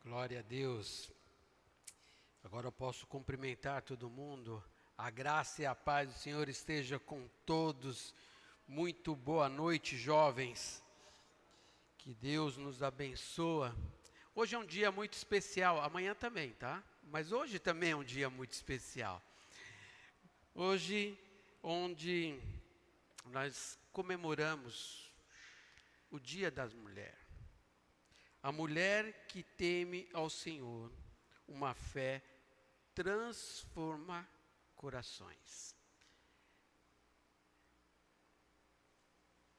Glória a Deus. Agora eu posso cumprimentar todo mundo. A graça e a paz do Senhor esteja com todos. Muito boa noite, jovens. Que Deus nos abençoa. Hoje é um dia muito especial. Amanhã também, tá? Mas hoje também é um dia muito especial. Hoje, onde nós comemoramos o Dia das Mulheres. A mulher que teme ao Senhor, uma fé transforma corações.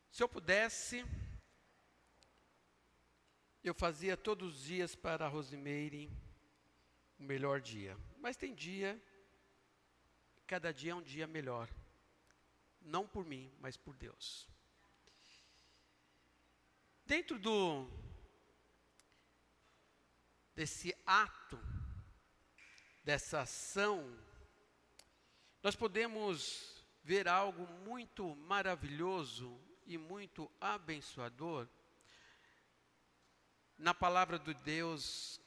Se eu pudesse, eu fazia todos os dias para a Rosimeire o melhor dia. Mas tem dia, cada dia é um dia melhor. Não por mim, mas por Deus. Dentro desse ato, dessa ação, nós podemos ver algo muito maravilhoso e muito abençoador na palavra de Deus,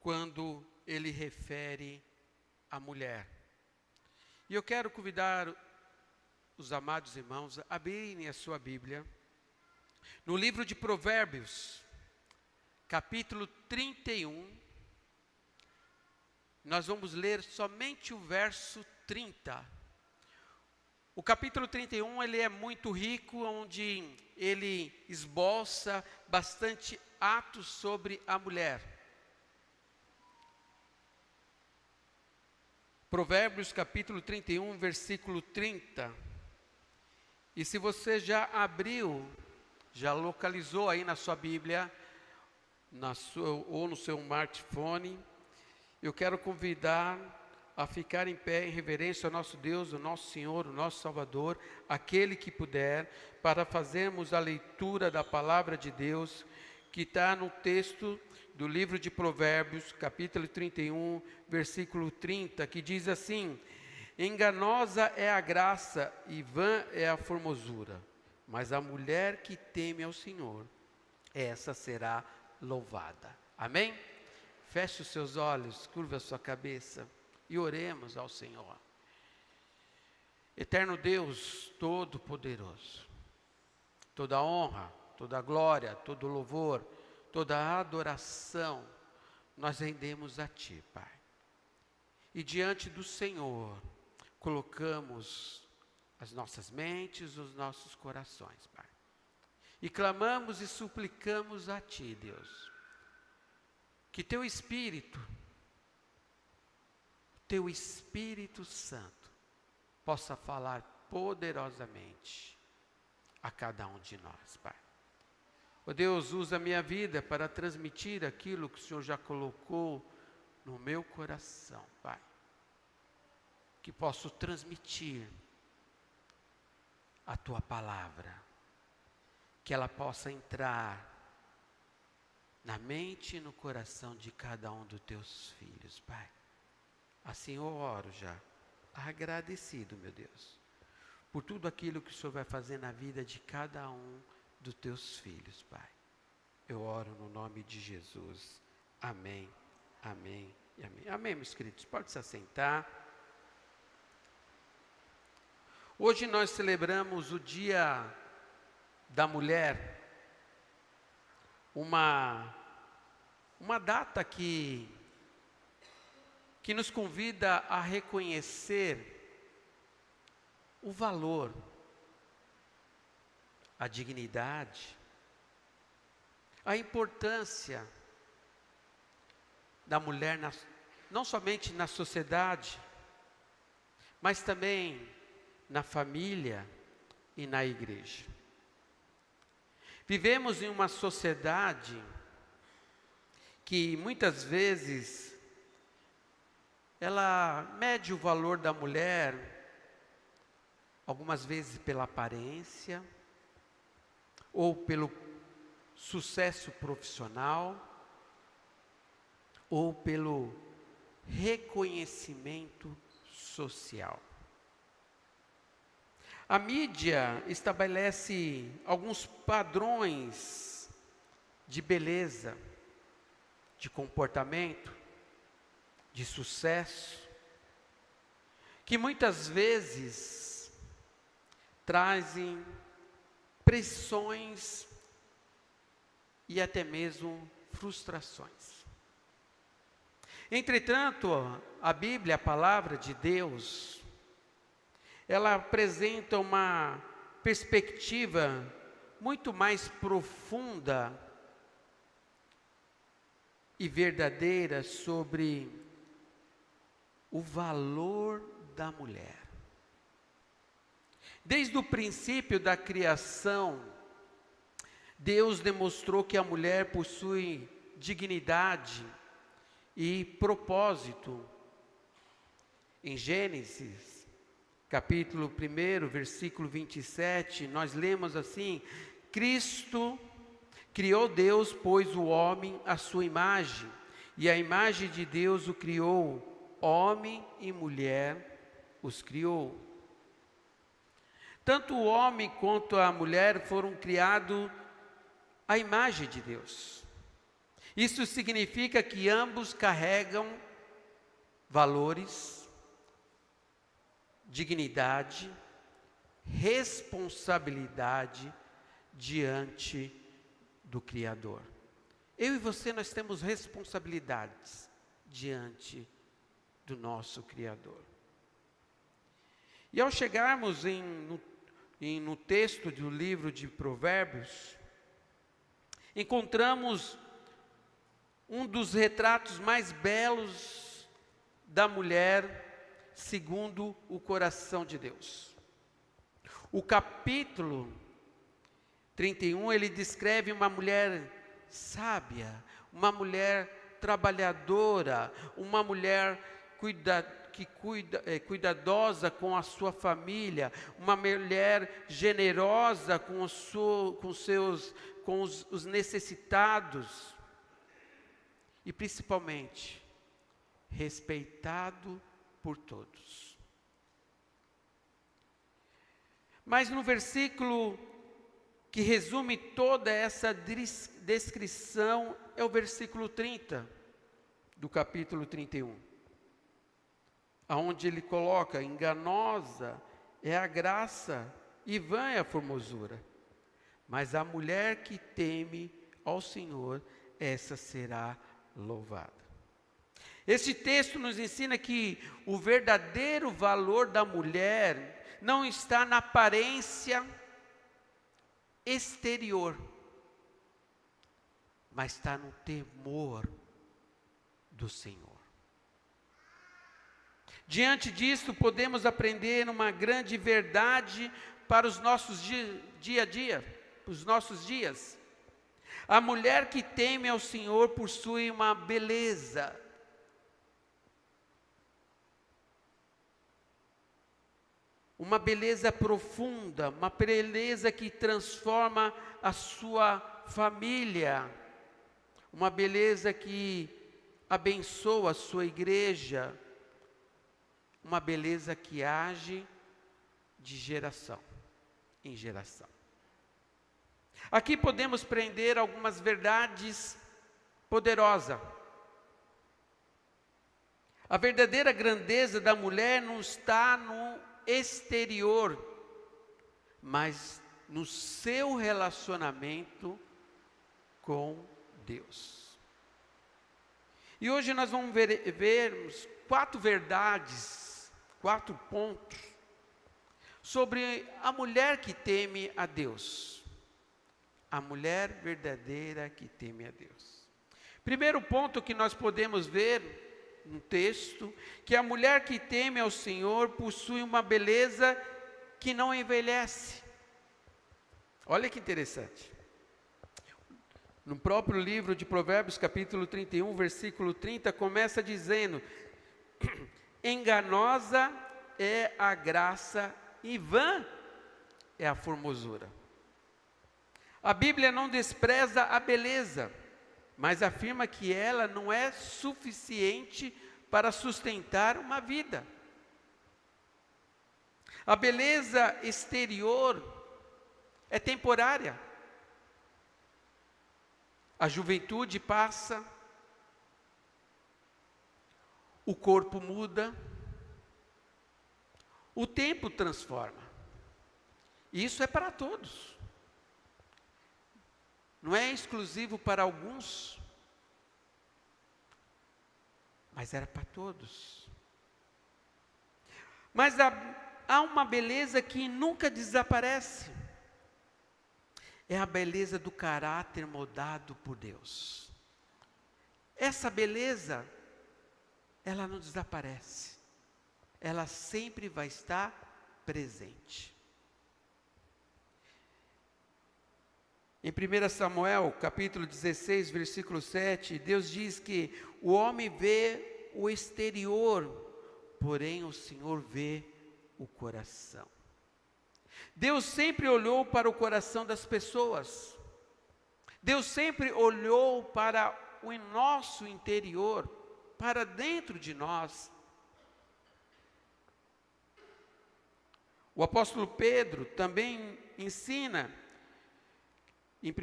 quando ele refere a mulher. E eu quero convidar os amados irmãos a abrirem a sua Bíblia no livro de Provérbios, capítulo 31, nós vamos ler somente o verso 30. O capítulo 31, ele é muito rico, onde ele esboça bastante atos sobre a mulher. Provérbios capítulo 31, versículo 30. E se você já abriu, já localizou aí na sua Bíblia, ou no seu smartphone, eu quero convidar a ficar em pé em reverência ao nosso Deus, o nosso Senhor, o nosso Salvador, aquele que puder, para fazermos a leitura da palavra de Deus, que está no texto do livro de Provérbios, capítulo 31, versículo 30, que diz assim: enganosa é a graça e vã é a formosura, mas a mulher que teme ao Senhor, essa será louvada. Amém? Feche os seus olhos, curva a sua cabeça e oremos ao Senhor. Eterno Deus Todo-Poderoso, toda honra, toda glória, todo louvor, toda adoração, nós rendemos a Ti, Pai. E diante do Senhor, colocamos as nossas mentes, os nossos corações, Pai. E clamamos e suplicamos a Ti, Deus, que Teu Espírito Santo, possa falar poderosamente a cada um de nós, Pai. Ó Deus, usa a minha vida para transmitir aquilo que o Senhor já colocou no meu coração, Pai. Que posso transmitir a Tua palavra. Que ela possa entrar na mente e no coração de cada um dos Teus filhos, Pai. Assim eu oro já, agradecido, meu Deus, por tudo aquilo que o Senhor vai fazer na vida de cada um dos Teus filhos, Pai. Eu oro no nome de Jesus. Amém, amém e amém. Amém, meus queridos, pode se assentar. Hoje nós celebramos o Dia da Mulher, uma data que nos convida a reconhecer o valor, a dignidade, a importância da mulher, não somente na sociedade, mas também na família e na igreja. Vivemos em uma sociedade que muitas vezes ela mede o valor da mulher, algumas vezes pela aparência, ou pelo sucesso profissional, ou pelo reconhecimento social. A mídia estabelece alguns padrões de beleza, de comportamento, de sucesso, que muitas vezes trazem pressões e até mesmo frustrações. Entretanto, a Bíblia, a palavra de Deus, ela apresenta uma perspectiva muito mais profunda e verdadeira sobre o valor da mulher. Desde o princípio da criação, Deus demonstrou que a mulher possui dignidade e propósito. Em Gênesis, capítulo 1, versículo 27, nós lemos assim: Cristo criou Deus, pois o homem à sua imagem, e a imagem de Deus o criou, homem e mulher os criou. Tanto o homem quanto a mulher foram criados à imagem de Deus. Isso significa que ambos carregam valores, dignidade, responsabilidade diante do Criador. Eu e você, nós temos responsabilidades diante do nosso Criador. E ao chegarmos no texto do livro de Provérbios, encontramos um dos retratos mais belos da mulher segundo o coração de Deus. O capítulo 31, ele descreve uma mulher sábia, uma mulher trabalhadora, uma mulher cuidadosa com a sua família, uma mulher generosa com os necessitados e principalmente respeitado por todos. Mas no versículo que resume toda essa descrição é o versículo 30 do capítulo 31, aonde ele coloca: enganosa é a graça e vã é a formosura, mas a mulher que teme ao Senhor, essa será louvada. Esse texto nos ensina que o verdadeiro valor da mulher não está na aparência exterior, mas está no temor do Senhor. Diante disso, podemos aprender uma grande verdade para os nossos dia a dia, os nossos dias. A mulher que teme ao Senhor possui uma beleza. Uma beleza profunda, uma beleza que transforma a sua família, uma beleza que abençoa a sua igreja, uma beleza que age de geração em geração. Aqui podemos prender algumas verdades poderosas. A verdadeira grandeza da mulher não está no exterior, mas no seu relacionamento com Deus. E hoje nós vamos vermos 4 verdades, 4 pontos sobre a mulher que teme a Deus. A mulher verdadeira que teme a Deus. Primeiro ponto que nós podemos ver no texto, que a mulher que teme ao Senhor possui uma beleza que não envelhece. Olha que interessante. No próprio livro de Provérbios, capítulo 31, versículo 30, começa dizendo: enganosa é a graça e vã é a formosura. A Bíblia não despreza a beleza, mas afirma que ela não é suficiente para sustentar uma vida. A beleza exterior é temporária. A juventude passa, o corpo muda, o tempo transforma. E isso é para todos. Não é exclusivo para alguns, mas era para todos. Mas há uma beleza que nunca desaparece. É a beleza do caráter moldado por Deus. Essa beleza, ela não desaparece. Ela sempre vai estar presente. Em 1 Samuel, capítulo 16, versículo 7, Deus diz que o homem vê o exterior, porém o Senhor vê o coração. Deus sempre olhou para o coração das pessoas. Deus sempre olhou para o nosso interior, para dentro de nós. O apóstolo Pedro também ensina, em 1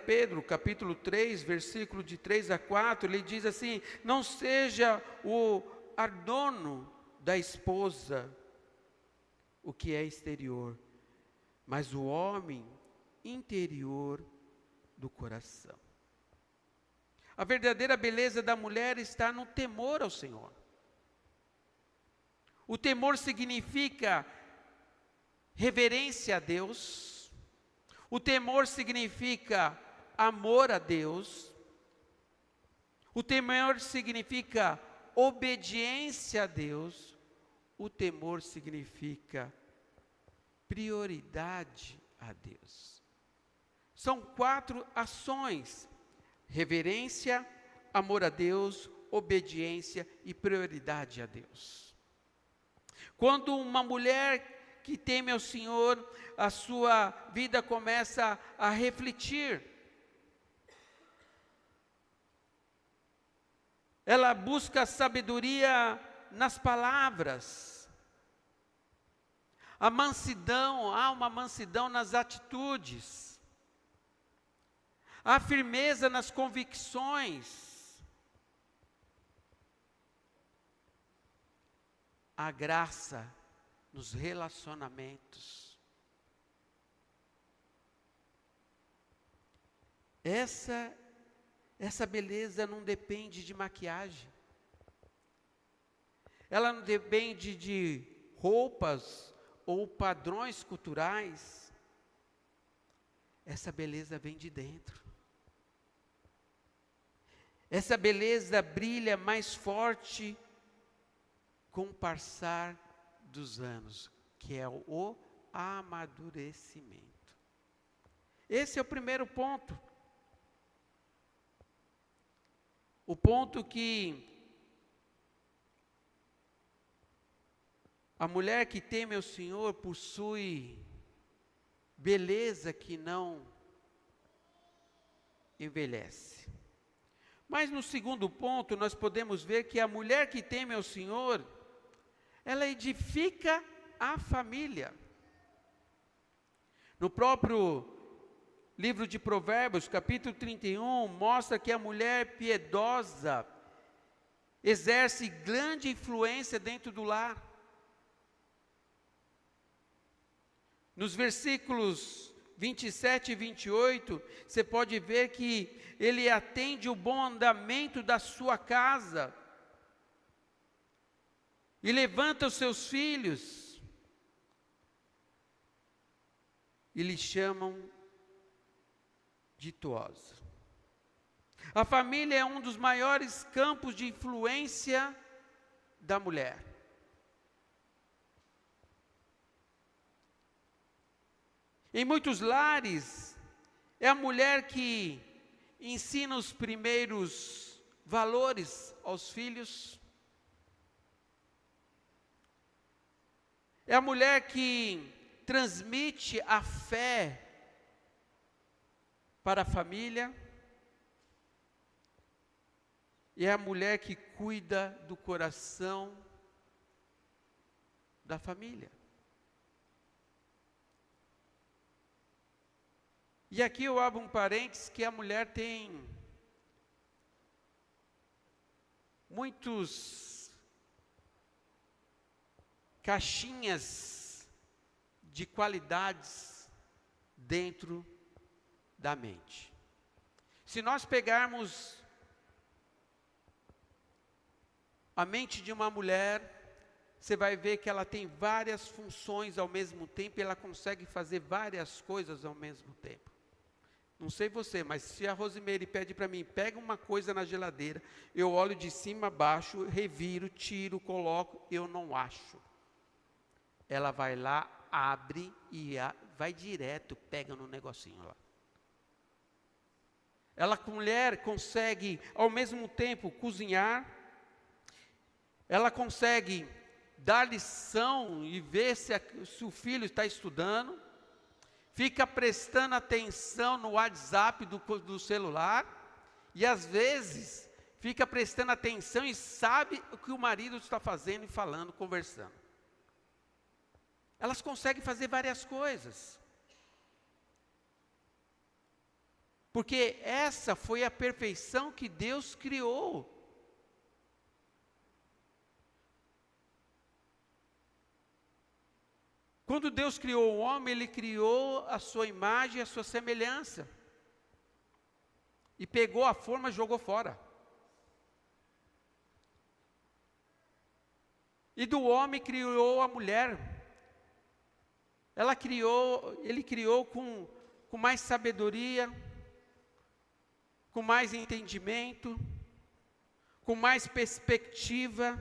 Pedro, capítulo 3, versículo de 3 a 4, ele diz assim: não seja o adorno da esposa o que é exterior, mas o homem interior do coração. A verdadeira beleza da mulher está no temor ao Senhor. O temor significa reverência a Deus. O temor significa amor a Deus. O temor significa obediência a Deus. O temor significa prioridade a Deus. São 4 ações: reverência, amor a Deus, obediência e prioridade a Deus. Quando uma mulher que teme ao Senhor, a sua vida começa a refletir. Ela busca sabedoria nas palavras. A mansidão, há uma mansidão nas atitudes. Há firmeza nas convicções. Há graça nos relacionamentos. Essa beleza não depende de maquiagem. Ela não depende de roupas ou padrões culturais. Essa beleza vem de dentro. Essa beleza brilha mais forte com o passar dos anos, que é o amadurecimento. Esse é o primeiro ponto. O ponto que a mulher que teme ao Senhor possui beleza que não envelhece. Mas no segundo ponto, nós podemos ver que a mulher que teme ao Senhor, ela edifica a família. No próprio livro de Provérbios, capítulo 31, mostra que a mulher piedosa exerce grande influência dentro do lar. Nos versículos 27 e 28, você pode ver que ele atende o bom andamento da sua casa e levanta os seus filhos, e lhe chamam ditosa. A família é um dos maiores campos de influência da mulher. Em muitos lares, é a mulher que ensina os primeiros valores aos filhos. É a mulher que transmite a fé para a família. E é a mulher que cuida do coração da família. E aqui eu abro um parênteses que a mulher tem muitos caixinhas de qualidades dentro da mente. Se nós pegarmos a mente de uma mulher, você vai ver que ela tem várias funções ao mesmo tempo, e ela consegue fazer várias coisas ao mesmo tempo. Não sei você, mas se a Rosimeire pede para mim, pega uma coisa na geladeira, eu olho de cima a baixo, reviro, tiro, coloco, eu não acho. Ela vai lá, abre e vai direto, pega no negocinho lá. Ela, mulher, consegue ao mesmo tempo cozinhar, ela consegue dar lição e ver se o filho está estudando, fica prestando atenção no WhatsApp do celular, e às vezes fica prestando atenção e sabe o que o marido está fazendo e falando, conversando. Elas conseguem fazer várias coisas. Porque essa foi a perfeição que Deus criou. Quando Deus criou o homem, Ele criou a sua imagem e a sua semelhança. E pegou a forma e jogou fora. E do homem criou a mulher. Ele criou com mais sabedoria, com mais entendimento, com mais perspectiva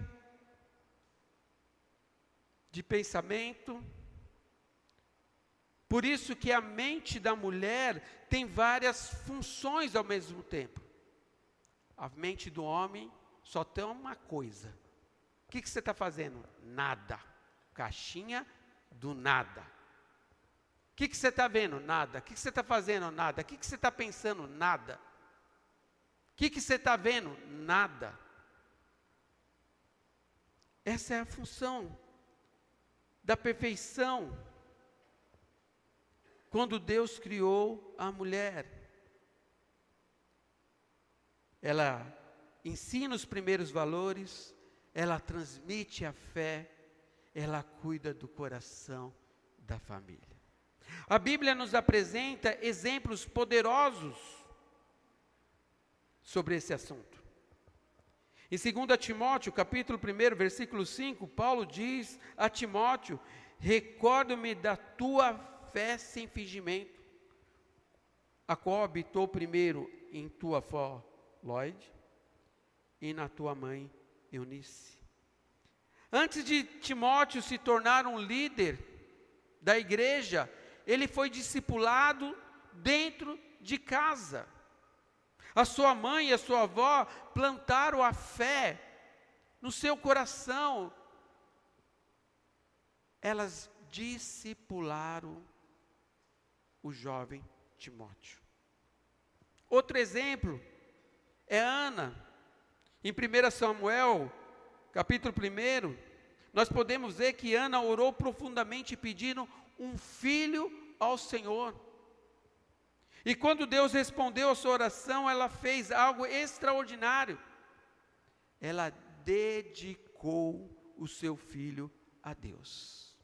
de pensamento. Por isso que a mente da mulher tem várias funções ao mesmo tempo. A mente do homem só tem uma coisa. O que você está fazendo? Nada. Caixinha do nada. O que você está vendo? Nada. O que você está fazendo? Nada. O que você está pensando? Nada. O que você está vendo? Nada. Essa é a função da perfeição. Quando Deus criou a mulher, ela ensina os primeiros valores, ela transmite a fé, ela cuida do coração da família. A Bíblia nos apresenta exemplos poderosos sobre esse assunto. Em 2 Timóteo, capítulo 1, versículo 5, Paulo diz a Timóteo: recordo-me da tua fé sem fingimento, a qual habitou primeiro em tua avó Lloyd e na tua mãe Eunice. Antes de Timóteo se tornar um líder da igreja, ele foi discipulado dentro de casa. A sua mãe e a sua avó plantaram a fé no seu coração. Elas discipularam o jovem Timóteo. Outro exemplo é Ana. Em 1 Samuel, capítulo 1, nós podemos ver que Ana orou profundamente pedindo um filho ao Senhor. E quando Deus respondeu a sua oração, ela fez algo extraordinário. Ela dedicou o seu filho a Deus.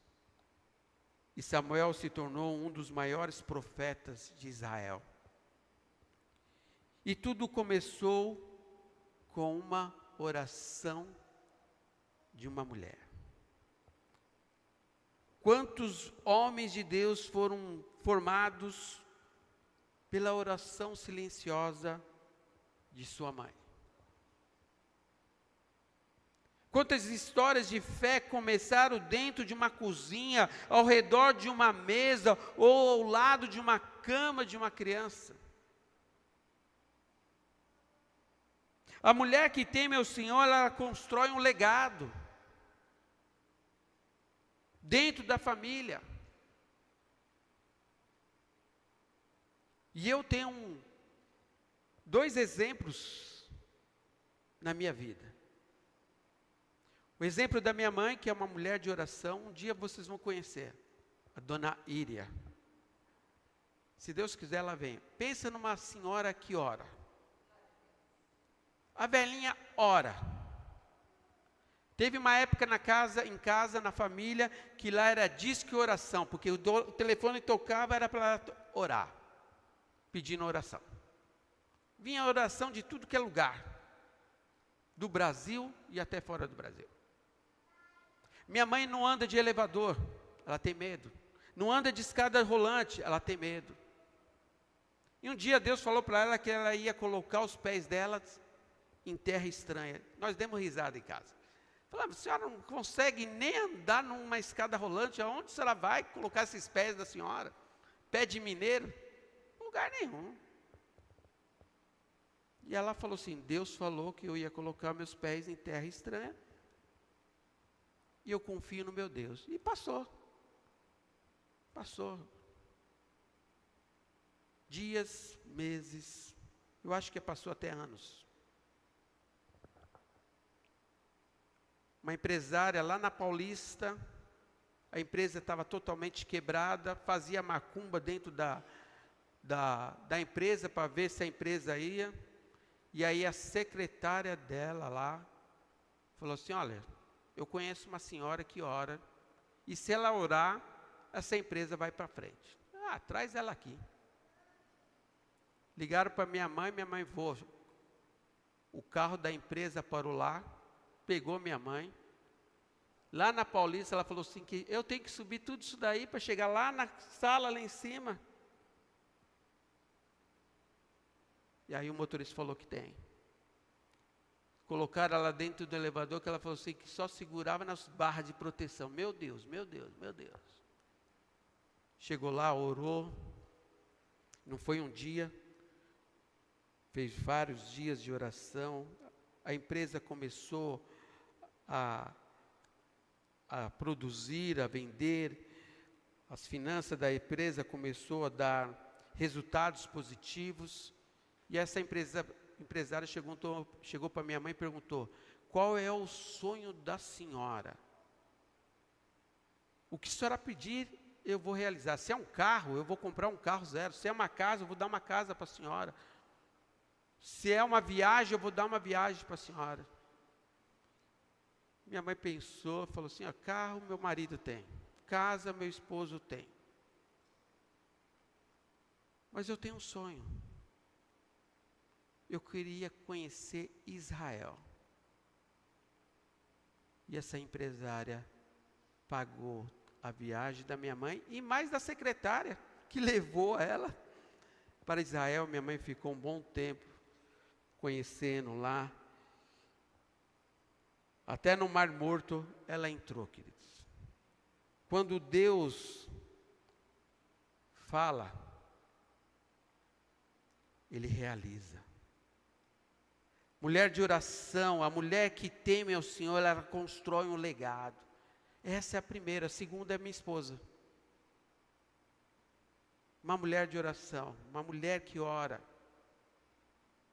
E Samuel se tornou um dos maiores profetas de Israel. E tudo começou com uma oração de uma mulher. Quantos homens de Deus foram formados pela oração silenciosa de sua mãe? Quantas histórias de fé começaram dentro de uma cozinha, ao redor de uma mesa, ou ao lado de uma cama de uma criança? A mulher que teme ao Senhor, ela constrói um legado dentro da família. E eu tenho dois exemplos na minha vida. O exemplo da minha mãe, que é uma mulher de oração, um dia vocês vão conhecer, a dona Íria. Se Deus quiser, ela vem. Pensa numa senhora que ora. A velhinha ora. Teve uma época em casa, na família, que lá era disque oração, porque o telefone tocava, era para orar, pedindo oração. Vinha oração de tudo que é lugar, do Brasil e até fora do Brasil. Minha mãe não anda de elevador, ela tem medo. Não anda de escada rolante, ela tem medo. E um dia Deus falou para ela que ela ia colocar os pés dela em terra estranha. Nós demos risada em casa. Falamos, a senhora não consegue nem andar numa escada rolante, aonde a senhora vai colocar esses pés da senhora? Pé de mineiro? Lugar nenhum. E ela falou assim, Deus falou que eu ia colocar meus pés em terra estranha, e eu confio no meu Deus. E passou. Passou. Dias, meses, eu acho que passou até anos. Uma empresária lá na Paulista, a empresa estava totalmente quebrada, fazia macumba dentro da empresa para ver se a empresa ia. E aí a secretária dela lá falou assim, olha, eu conheço uma senhora que ora, e se ela orar, essa empresa vai para frente. Traz ela aqui. Ligaram para minha mãe voou. O carro da empresa parou lá, pegou minha mãe. Lá na Paulista, ela falou assim, que eu tenho que subir tudo isso daí para chegar lá na sala, lá em cima. E aí o motorista falou que tem. Colocaram ela dentro do elevador, que ela falou assim, que só segurava nas barras de proteção. Meu Deus, meu Deus, meu Deus. Chegou lá, orou. Não foi um dia. Fez vários dias de oração. A empresa começou a produzir, a vender. As finanças da empresa começou a dar resultados positivos. E essa empresária chegou para minha mãe e perguntou, qual é o sonho da senhora? O que a senhora pedir, eu vou realizar. Se é um carro, eu vou comprar um carro zero. Se é uma casa, eu vou dar uma casa para a senhora. Se é uma viagem, eu vou dar uma viagem para a senhora. Minha mãe pensou, falou assim, carro meu marido tem, casa meu esposo tem. Mas eu tenho um sonho. Eu queria conhecer Israel. E essa empresária pagou a viagem da minha mãe e mais da secretária que levou ela para Israel. Minha mãe ficou um bom tempo conhecendo lá. Até no Mar Morto ela entrou, queridos. Quando Deus fala, Ele realiza. Mulher de oração, a mulher que teme ao Senhor, ela constrói um legado. Essa é a primeira. A segunda é minha esposa. Uma mulher de oração, uma mulher que ora.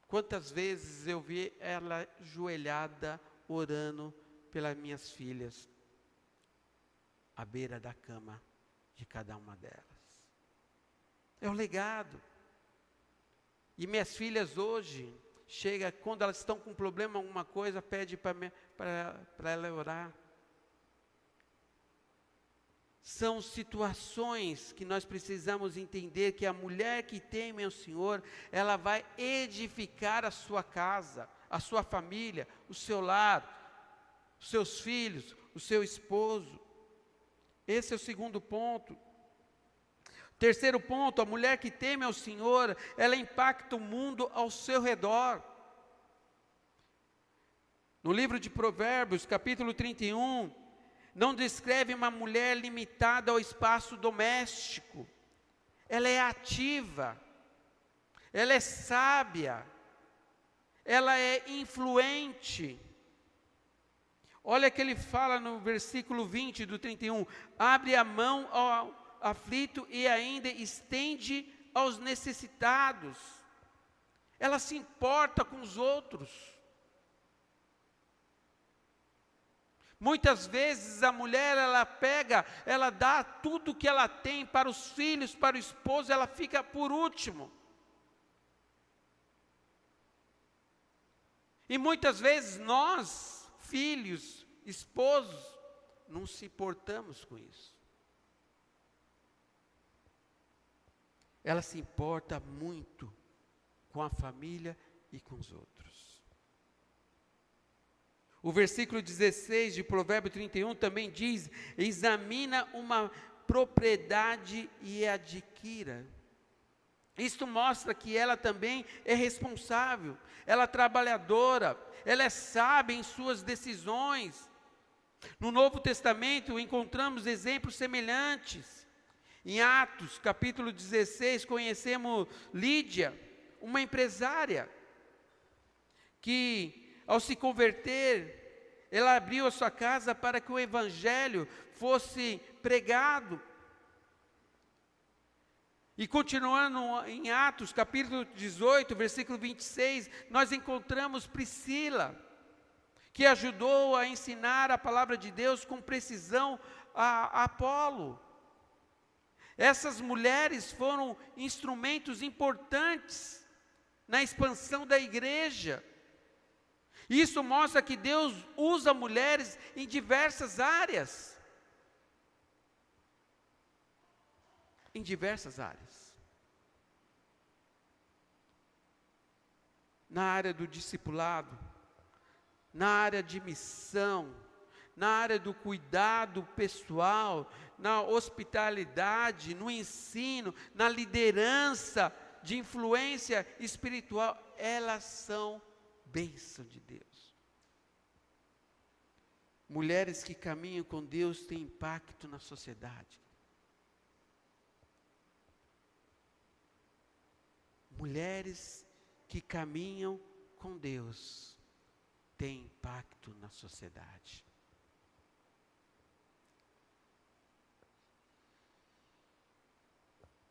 Quantas vezes eu vi ela ajoelhada, orando pelas minhas filhas, à beira da cama de cada uma delas. É o legado. E minhas filhas hoje, quando elas estão com problema, alguma coisa, pede para ela orar. São situações que nós precisamos entender que a mulher que teme ao Senhor, ela vai edificar a sua casa, a sua família, o seu lar, os seus filhos, o seu esposo. Esse é o segundo ponto. Terceiro ponto, a mulher que teme ao Senhor, ela impacta o mundo ao seu redor. No livro de Provérbios, capítulo 31, não descreve uma mulher limitada ao espaço doméstico. Ela é ativa, ela é sábia, ela é influente. Olha que ele fala no versículo 20 do 31, abre a mão ao aflito e ainda estende aos necessitados. Ela se importa com os outros. Muitas vezes a mulher, ela dá tudo que ela tem para os filhos, para o esposo, ela fica por último. E muitas vezes nós, filhos, esposos, não se importamos com isso. Ela se importa muito com a família e com os outros. O versículo 16 de Provérbio 31 também diz: examina uma propriedade e adquira. Isto mostra que ela também é responsável, ela é trabalhadora, ela é sábia em suas decisões. No Novo Testamento encontramos exemplos semelhantes. Em Atos, capítulo 16, conhecemos Lídia, uma empresária, que ao se converter, ela abriu a sua casa para que o evangelho fosse pregado. E continuando em Atos, capítulo 18, versículo 26, nós encontramos Priscila, que ajudou a ensinar a palavra de Deus com precisão a Apolo. Essas mulheres foram instrumentos importantes na expansão da igreja. Isso mostra que Deus usa mulheres em diversas áreas. Em diversas áreas. Na área do discipulado, na área de missão, na área do cuidado pessoal, na hospitalidade, no ensino, na liderança de influência espiritual, elas são bênção de Deus. Mulheres que caminham com Deus têm impacto na sociedade. Mulheres que caminham com Deus têm impacto na sociedade.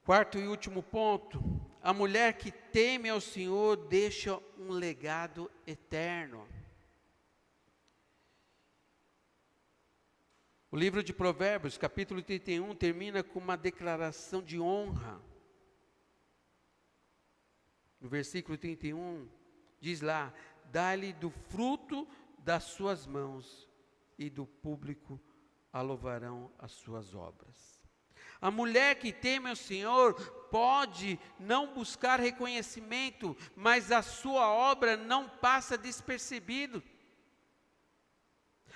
Quarto e último ponto, a mulher que teme ao Senhor deixa um legado eterno. O livro de Provérbios, capítulo 31, termina com uma declaração de honra. No versículo 31, diz lá: dá-lhe do fruto das suas mãos, e do público a louvarão as suas obras. A mulher que teme ao Senhor pode não buscar reconhecimento, mas a sua obra não passa despercebido.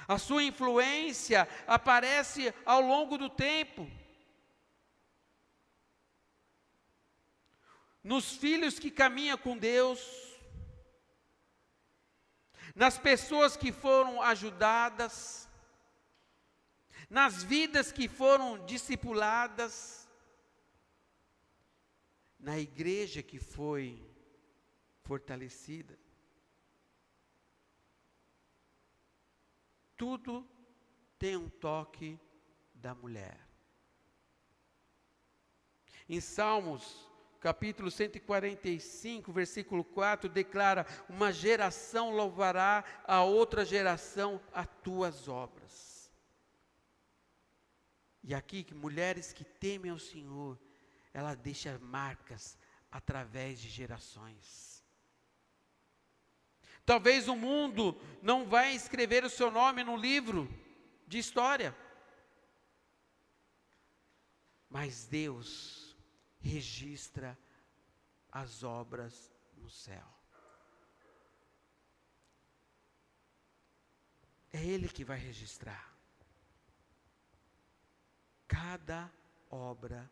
A sua influência aparece ao longo do tempo. Nos filhos que caminham com Deus, nas pessoas que foram ajudadas, nas vidas que foram discipuladas, na igreja que foi fortalecida. Tudo tem um toque da mulher. Em Salmos, capítulo 145, versículo 4, declara: uma geração louvará a outra geração as tuas obras. E aqui, que mulheres que temem ao Senhor, ela deixa marcas através de gerações. Talvez o mundo não vai escrever o seu nome no livro de história, mas Deus registra as obras no céu. É Ele que vai registrar cada obra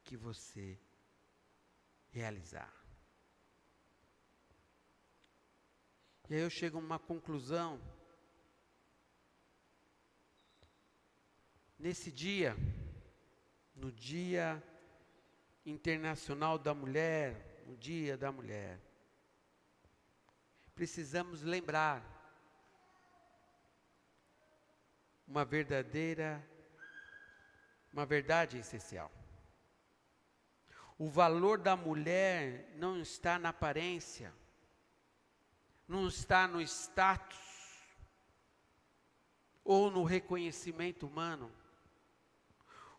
que você realizar. E aí eu chego a uma conclusão. Nesse dia, no Dia Internacional da Mulher, no Dia da Mulher, precisamos lembrar uma verdade essencial. O valor da mulher não está na aparência, não está no status ou no reconhecimento humano.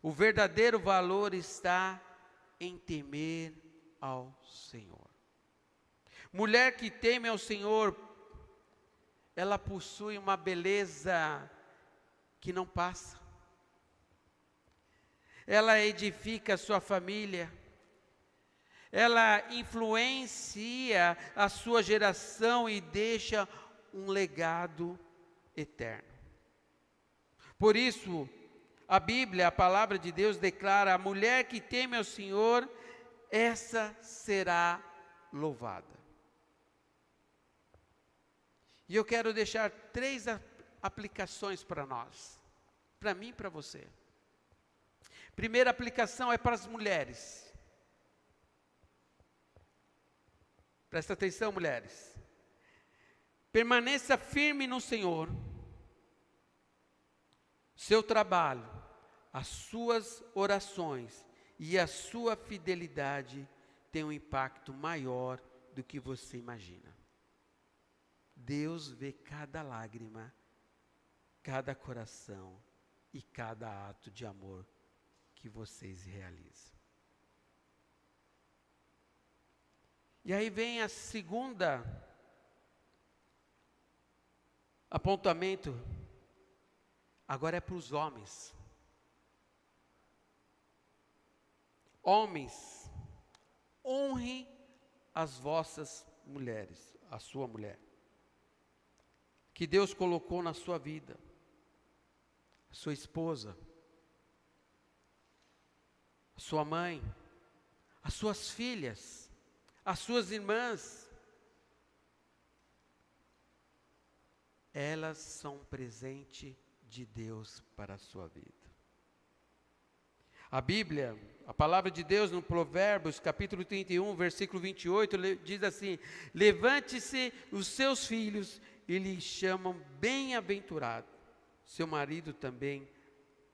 O verdadeiro valor está em temer ao Senhor. Mulher que teme ao Senhor, ela possui uma beleza que não passa. Ela edifica a sua família. Ela influencia a sua geração e deixa um legado eterno. Por isso, a Bíblia, a palavra de Deus declara: a mulher que teme ao Senhor, essa será louvada. E eu quero deixar 3 aplicações para nós, para mim e para você. Primeira aplicação é para as mulheres. Presta atenção, mulheres. Permaneça firme no Senhor. Seu trabalho, as suas orações e a sua fidelidade têm um impacto maior do que você imagina. Deus vê cada lágrima, cada coração e cada ato de amor que vocês realizam. E aí vem a segunda apontamento, agora é para os homens. Homens, honre as vossas mulheres, a sua mulher, que Deus colocou na sua vida, a sua esposa, a sua mãe, as suas filhas, as suas irmãs. Elas são um presente de Deus para a sua vida. A Bíblia, a palavra de Deus no Provérbios, capítulo 31, versículo 28, diz assim: levante-se os seus filhos e lhe chamam bem-aventurado, seu marido também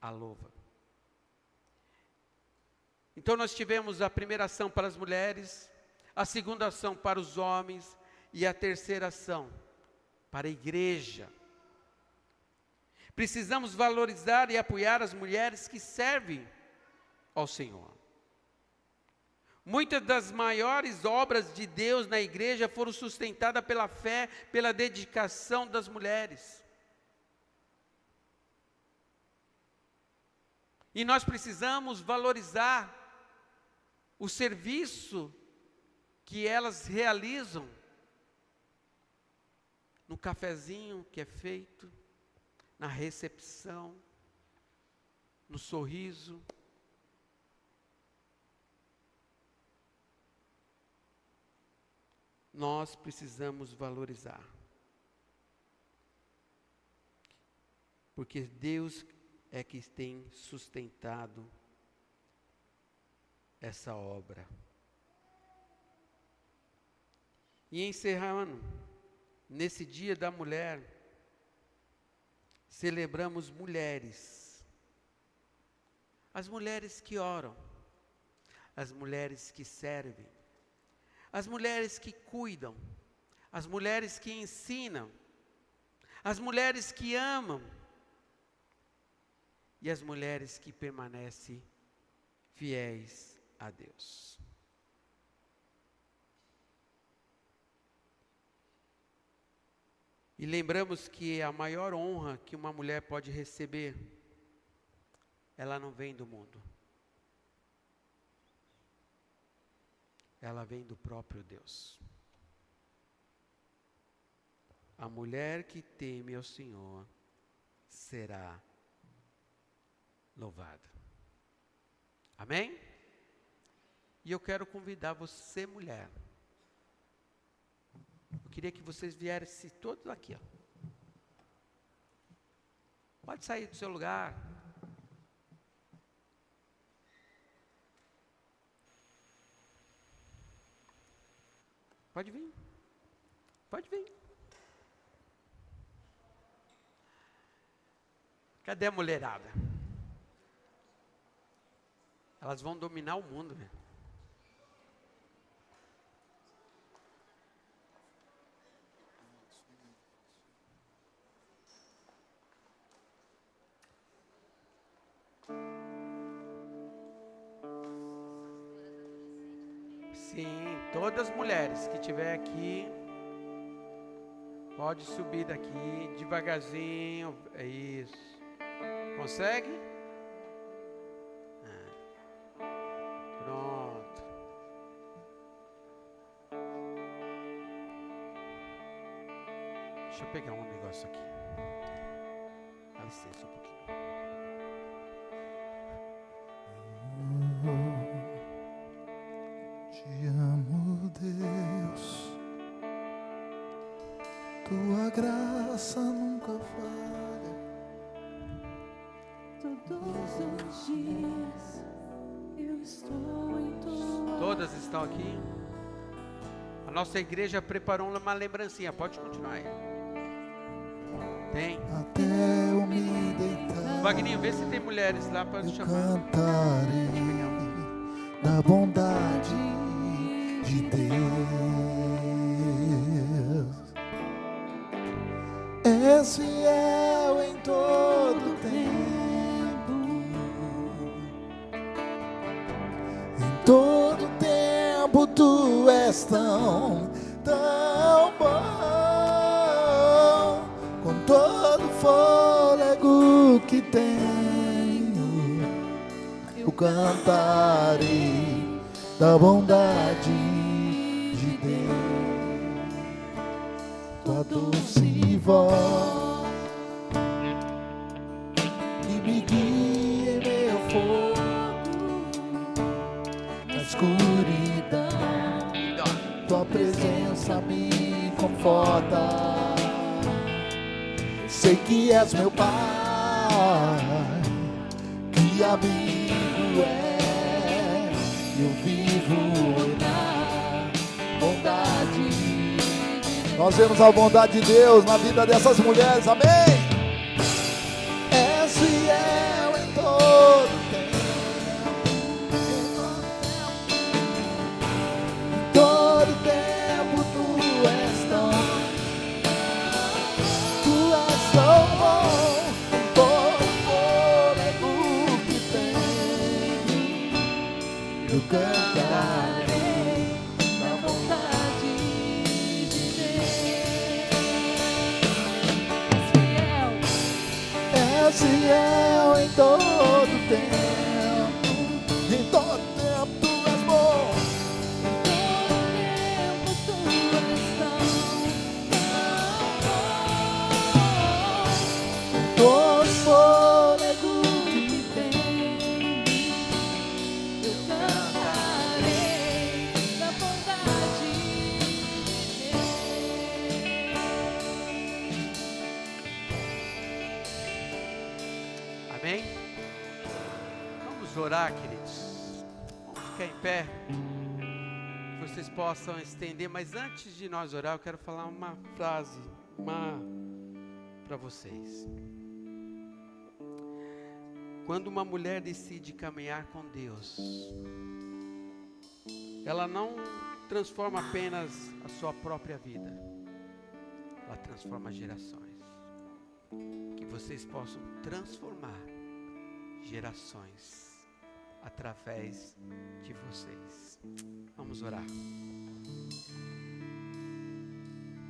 a louva. Então nós tivemos a primeira ação para as mulheres, a segunda ação para os homens e a terceira ação para a igreja. Precisamos valorizar e apoiar as mulheres que servem ao Senhor. Muitas das maiores obras de Deus na igreja foram sustentadas pela fé, pela dedicação das mulheres. E nós precisamos valorizar o serviço que elas realizam no cafezinho que é feito, na recepção, no sorriso. Nós precisamos valorizar, porque Deus é que tem sustentado essa obra. E encerrando, nesse dia da mulher, celebramos mulheres. As mulheres que oram, as mulheres que servem, as mulheres que cuidam, as mulheres que ensinam, as mulheres que amam e as mulheres que permanecem fiéis a Deus. E lembramos que a maior honra que uma mulher pode receber, ela não vem do mundo. Ela vem do próprio Deus. A mulher que teme ao Senhor será louvada. Amém? E eu quero convidar você, mulher. Eu queria que vocês viessem todos aqui, ó. Pode sair do seu lugar. Pode vir. Pode vir. Cadê a mulherada? Elas vão dominar o mundo, velho. Sim, todas as mulheres que estiver aqui, Pode subir daqui, devagarzinho. É isso. Consegue? Pronto. Deixa eu pegar um negócio aqui. Dá licença um pouquinho. Te amo, Deus. Tua graça nunca falha. Todos os dias eu estou em tua. Todas estão aqui? A nossa igreja preparou uma lembrancinha. Pode continuar aí. Tem? Até eu me deitar, Wagninho, vê se tem mulheres lá para eu chamar. cantarei da bondade de Deus. És fiel em todo tempo. Em todo tempo tu és tão bom. Com todo fôlego que tenho, eu cantarei da bondade de Deus. Tua doce voz que me guia em meu fogo, na escuridão, tua presença me conforta. Sei que és meu Pai, que amigo é. Eu vivo na bondade. Nós vemos a bondade de Deus na vida dessas mulheres, amém? És fiel em todo tempo. Em todo tempo tu és tão bom, todo fôlego que tenho, eu cantarei na bondade de Deus. És fiel em todo tempo, em todo tempo tu és bom. Todo fôlego que tem, Eu cantarei da bondade de Deus. Amém? Vamos orar, queridos. Vamos ficar em pé. Que vocês possam estender. Mas antes de nós orar, eu quero falar uma frase para vocês. Quando uma mulher decide caminhar com Deus, ela não transforma apenas a sua própria vida, ela transforma gerações. Que vocês possam transformar gerações através de vocês. Vamos orar.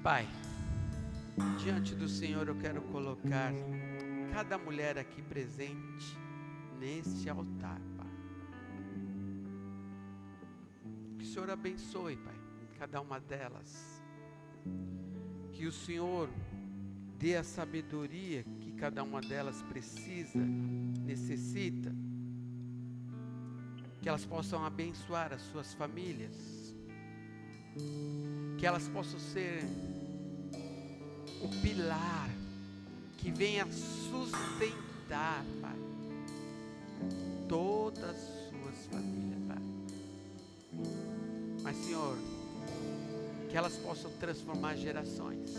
Pai, diante do Senhor eu quero colocar cada mulher aqui presente neste altar, Pai. Que o Senhor abençoe, Pai, cada uma delas. Que o Senhor dê a sabedoria que cada uma delas precisa, necessita. Que elas possam abençoar as suas famílias. Que elas possam ser o pilar que venha sustentar, Pai, todas as suas famílias, Pai. Mas, Senhor, que elas possam transformar gerações.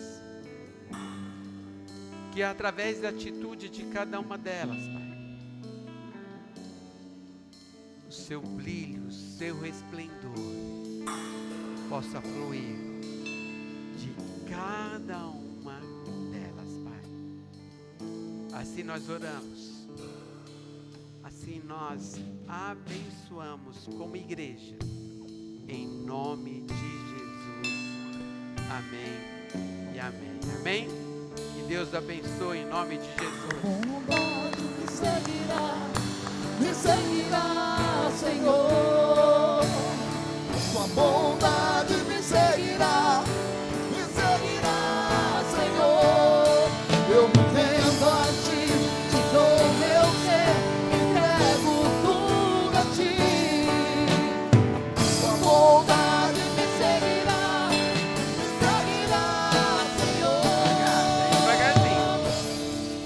Que através da atitude de cada uma delas, Pai, o seu brilho, o seu resplendor possa fluir de cada uma delas, Pai. Assim nós oramos, assim nós abençoamos como igreja, em nome de Jesus. Amém. amém. Amém? Que Deus abençoe em nome de Jesus. Bondade me seguirá, me seguirá.